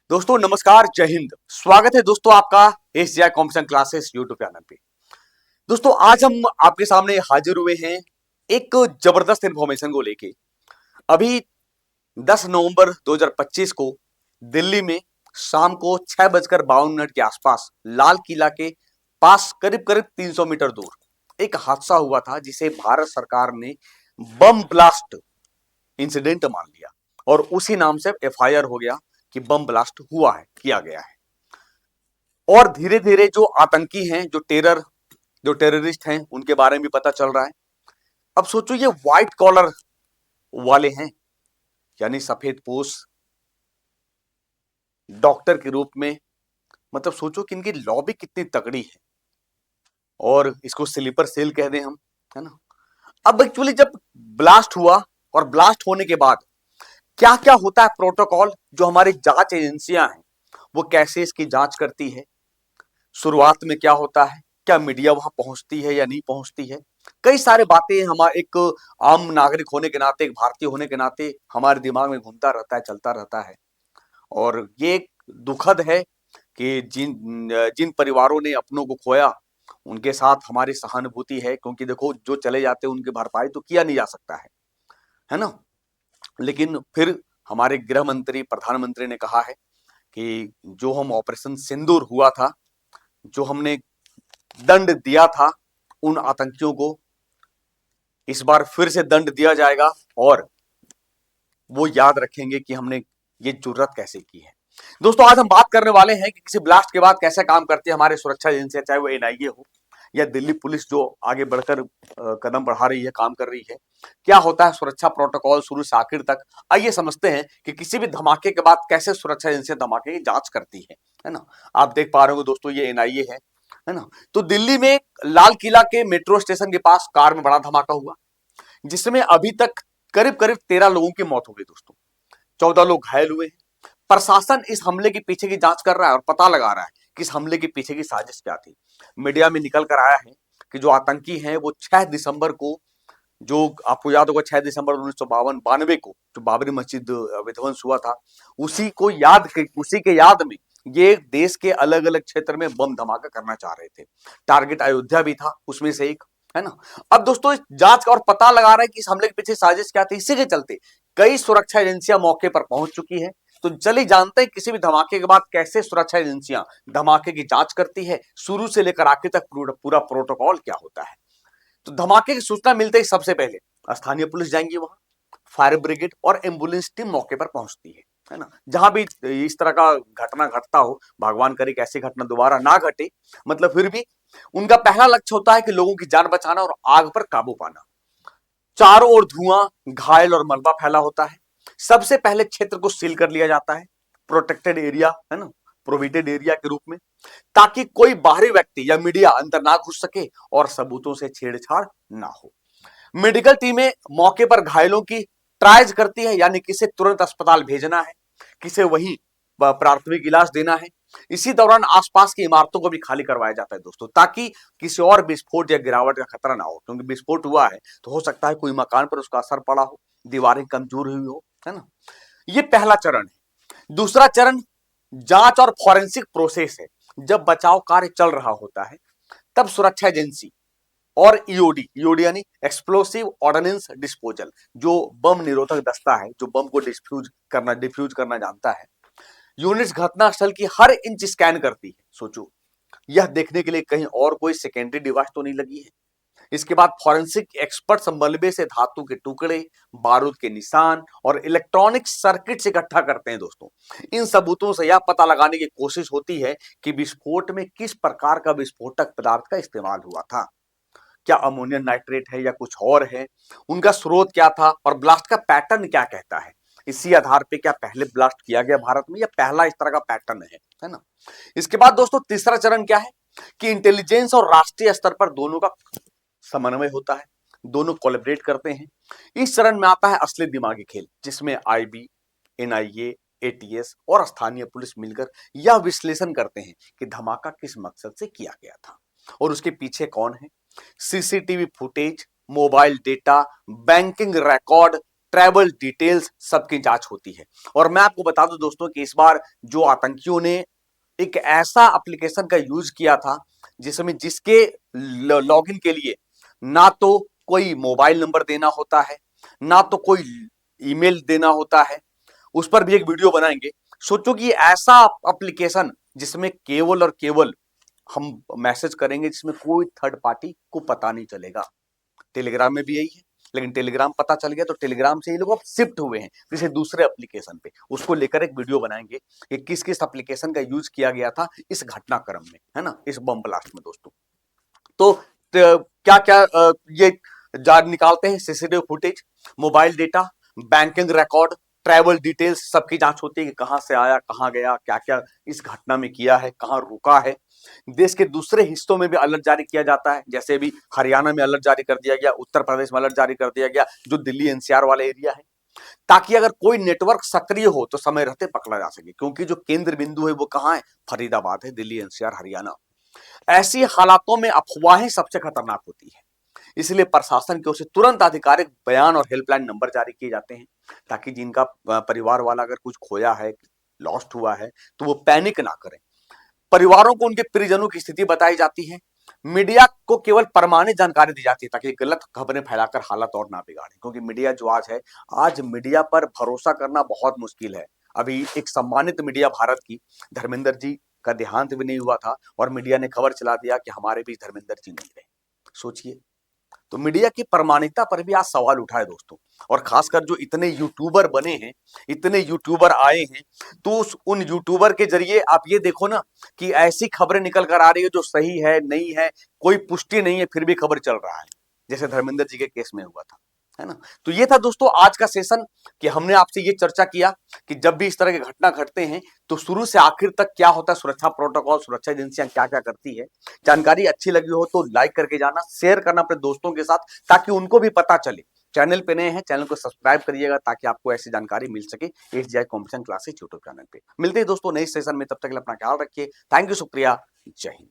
दोस्तों नमस्कार, जय हिंद। स्वागत है दोस्तों आपका SGI competition classes YouTube channel पे। दोस्तों आज हम आपके सामने हाजिर हुए हैं एक जबरदस्त इंफॉर्मेशन को लेके। अभी 10 नवंबर 2025 को दिल्ली में शाम को 6:52 के आसपास लाल किला के पास करीब करीब 300 मीटर दूर एक हादसा हुआ था, जिसे भारत सरकार ने बम ब्लास्ट इंसिडेंट मान लिया और उसी नाम से एफआईआर हो गया कि बम ब्लास्ट हुआ है, किया गया है। और धीरे धीरे जो आतंकी हैं, जो टेररिस्ट हैं, उनके बारे में भी पता चल रहा है। अब सोचो, ये व्हाइट कॉलर वाले हैं, यानी सफेद पोश डॉक्टर के रूप में। मतलब सोचो कि इनकी लॉबी कितनी तगड़ी है, और इसको स्लीपर सेल कह दें हम, है ना। अब एक्चुअली जब ब्लास्ट हुआ और ब्लास्ट होने के बाद क्या क्या होता है, प्रोटोकॉल जो हमारी जांच एजेंसियां हैं वो कैसे इसकी जांच करती है, शुरुआत में क्या होता है, क्या मीडिया वहां पहुंचती है या नहीं पहुंचती है, कई सारे बातें हमारे एक आम नागरिक होने के नाते, एक भारतीय होने के नाते हमारे दिमाग में घूमता रहता है, चलता रहता है। और ये एक दुखद है कि जिन जिन परिवारों ने अपनों को खोया, उनके साथ हमारी सहानुभूति है, क्योंकि देखो जो चले जाते हैं उनकी भरपाई तो किया नहीं जा सकता है ना। लेकिन फिर हमारे गृह मंत्री, प्रधानमंत्री ने कहा है कि जो हम ऑपरेशन सिंदूर हुआ था, जो हमने दंड दिया था उन आतंकियों को, इस बार फिर से दंड दिया जाएगा और वो याद रखेंगे कि हमने ये जुर्रत कैसे की है। दोस्तों आज हम बात करने वाले हैं कि किसी ब्लास्ट के बाद कैसे काम करती है हमारे सुरक्षा एजेंसियां, चाहे वो एनआईए हो या दिल्ली पुलिस जो आगे बढ़कर कदम बढ़ा रही है, काम कर रही है। क्या होता है सुरक्षा प्रोटोकॉल शुरू से आखिर तक, आइए समझते हैं कि किसी भी धमाके के बाद कैसे सुरक्षा एजेंसियां धमाके की जांच करती है ना। आप देख पा रहे हो दोस्तों, ये एनआईए है ना। तो दिल्ली में लाल किला के मेट्रो स्टेशन के पास कार में बड़ा धमाका हुआ, जिसमें अभी तक करीब करीब 13 लोगों की मौत हो गई दोस्तों, 14 लोग घायल हुए। प्रशासन इस हमले के पीछे की जांच कर रहा है और पता लगा रहा है कि इस हमले के पीछे की साजिश क्या थी। मीडिया में निकल कर आया है कि जो आतंकी हैं वो 6 दिसंबर को, जो आपको याद होगा 6 दिसंबर 1992 को जो बाबरी मस्जिद विध्वंस हुआ था, उसी के याद में ये देश के अलग अलग क्षेत्र में बम धमाका करना चाह रहे थे। टारगेट अयोध्या भी था उसमें से एक, है ना। अब दोस्तों इस जांच का और पता लगा रहा है कि इस हमले के पीछे साजिश क्या थी। इसी के चलते कई सुरक्षा एजेंसियां मौके पर पहुंच चुकी है। तो चलिए जानते हैं किसी भी धमाके के बाद कैसे सुरक्षा एजेंसियां धमाके की जांच करती है, शुरू से लेकर आखिर तक पूरा प्रोटोकॉल क्या होता है। तो धमाके की सूचना मिलते ही सबसे पहले स्थानीय पुलिस जाएंगी वहां, फायर ब्रिगेड और एम्बुलेंस टीम मौके पर पहुंचती है ना। जहां भी इस तरह का घटना घटता हो, भगवान करे कि ऐसी घटना दोबारा ना घटे, मतलब फिर भी उनका पहला लक्ष्य होता है कि लोगों की जान बचाना और आग पर काबू पाना। चारों ओर धुआं, घायल और मलबा फैला होता है। सबसे पहले क्षेत्र को सील कर लिया जाता है, प्रोटेक्टेड एरिया, है ना, प्रोविटेड एरिया के रूप में, ताकि कोई बाहरी व्यक्ति या मीडिया अंदर ना घुस सके और सबूतों से छेड़छाड़ ना हो। मेडिकल टीमें मौके पर घायलों की ट्रायज करती है, यानी किसे तुरंत अस्पताल भेजना है, किसे वहीं प्राथमिक इलाज देना है। इसी दौरान आसपास की इमारतों को भी खाली करवाया जाता है दोस्तों, ताकि किसी और विस्फोट या गिरावट का खतरा ना हो, क्योंकि विस्फोट हुआ है तो हो सकता है कोई मकान पर उसका असर पड़ा हो, दीवारें कमजोर हुई हो, है ना। ये पहला चरण है। दूसरा चरण जांच और फॉरेंसिक प्रोसेस है। जब बचाव कार्य चल रहा होता है तब सुरक्षा एजेंसी और ईओडी यानी एक्सप्लोसिव ऑर्डिनेंस डिस्पोजल, जो बम निरोधक दस्ता है, जो बम को डिफ्यूज करना जानता है, यूनिट्स घटनास्थल की हर इंच स्कैन करती है। सोचो, यह देखने के लिए कहीं और कोई सेकेंडरी डिवाइस तो नहीं लगी है। इसके बाद फॉरेंसिक एक्सपर्ट मलबे से धातु के टुकड़े, बारूद के निशान और इलेक्ट्रॉनिक सर्किट इकट्ठा करते हैं दोस्तों। इन सबूतों से यह पता लगाने की कोशिश होती है कि विस्फोट में किस प्रकार का विस्फोटक पदार्थ का इस्तेमाल हुआ था। क्या अमोनियम नाइट्रेट है या कुछ और है, उनका स्रोत क्या था और ब्लास्ट का पैटर्न क्या कहता है। इसी आधार पे क्या पहले ब्लास्ट किया गया भारत में या पहला इस तरह का पैटर्न है ना। इसके बाद दोस्तों तीसरा चरण क्या है कि इंटेलिजेंस और राष्ट्रीय स्तर पर दोनों का समन्वय होता है, दोनों कोलैबोरेट करते हैं। इस चरण में आता है असली दिमागी खेल, जिसमें आईबी, एनआईए, एटीएस और स्थानीय पुलिस मिलकर यह विश्लेषण करते हैं कि धमाका किस मकसद से किया गया था और उसके पीछे कौन है। CCTV footage, mobile data, banking record, travel details सबकी जांच होती है। और मैं आपको बता दूं दोस्तों कि इस बार जो आतंकियों ने एक ऐसा एप्लीकेशन का यूज किया था जिसमें जिसके लॉगिन के लिए ना तो कोई मोबाइल नंबर देना होता है, ना तो कोई ईमेल देना होता है, उस पर भी एक वीडियो बनाएंगे। सोचो कि ऐसा एप्लीकेशन जिसमें केवल और केवल हम मैसेज करेंगे, जिसमें कोई थर्ड पार्टी को पता नहीं चलेगा। टेलीग्राम में भी यही है, लेकिन टेलीग्राम पता चल गया तो टेलीग्राम से ये लोग अब शिफ्ट हुए हैं किसी दूसरे एप्लीकेशन पे। उसको लेकर एक वीडियो बनाएंगे कि किस किस एप्लीकेशन का यूज किया गया था इस घटनाक्रम में, है ना, इस बम ब्लास्ट में दोस्तों। तो क्या क्या ये निकालते हैं CCTV footage, mobile data, banking record, travel details, सबकी जांच होती है कि कहां से आया, कहां गया, क्या क्या इस घटना में किया है, कहां रुका है। देश के दूसरे हिस्सों में भी अलर्ट जारी किया जाता है, जैसे अभी हरियाणा में अलर्ट जारी कर दिया गया, उत्तर प्रदेश में अलर्ट जारी कर दिया गया, जो दिल्ली एनसीआर वाले एरिया है, ताकि अगर कोई नेटवर्क सक्रिय हो तो समय रहते पकड़ा जा सके, क्योंकि जो केंद्र बिंदु है वो कहां है, फरीदाबाद है, दिल्ली एनसीआर हरियाणा। ऐसी हालातों में अफवाहें सबसे खतरनाक होती है, इसलिए प्रशासन की ओर से तुरंत आधिकारिक बयान और हेल्पलाइन नंबर जारी किए जाते हैं, ताकि जिनका परिवार वाला अगर कुछ खोया है, लॉस्ट हुआ है, तो वो पैनिक ना करें। परिवारों को उनके परिजनों की स्थिति बताई जाती है। मीडिया को केवल प्रमाणित जानकारी दी जाती है, ताकि गलत खबरें फैलाकर हालत और ना बिगाड़े, क्योंकि मीडिया जो आज है, आज मीडिया पर भरोसा करना बहुत मुश्किल है। अभी एक सम्मानित मीडिया भारत की धर्मेंद्र जी का देहांत भी नहीं हुआ था और मीडिया ने खबर चला दिया कि हमारे बीच धर्मेंद्र जी नहीं रहे। सोचिए, तो मीडिया की प्रामाणिकता पर भी आज सवाल उठा है दोस्तों। और खासकर जो इतने यूट्यूबर बने हैं, इतने यूट्यूबर आए हैं, तो उन यूट्यूबर के जरिए आप ये देखो ना कि ऐसी खबरें निकल कर आ रही है जो सही है नहीं है, कोई पुष्टि नहीं है, फिर भी खबर चल रहा है, जैसे धर्मेंद्र जी के केस में हुआ था, है ना। तो ये था दोस्तों आज का सेशन, कि हमने आपसे ये चर्चा किया कि जब भी इस तरह के घटना घटते हैं तो शुरू से आखिर तक क्या होता है, सुरक्षा प्रोटोकॉल, सुरक्षा एजेंसियां क्या क्या करती है। जानकारी अच्छी लगी हो तो लाइक करके जाना, शेयर करना अपने दोस्तों के साथ, ताकि उनको भी पता चले। चैनल पे नए हैं, चैनल को सब्सक्राइब करिएगा ताकि आपको ऐसी जानकारी मिल सके SGI competition classes YouTube channel पे। मिलते हैं दोस्तों नए सेशन में, तब तक के लिए अपना ख्याल रखिए। थैंक यू, शुक्रिया, जय हिंद।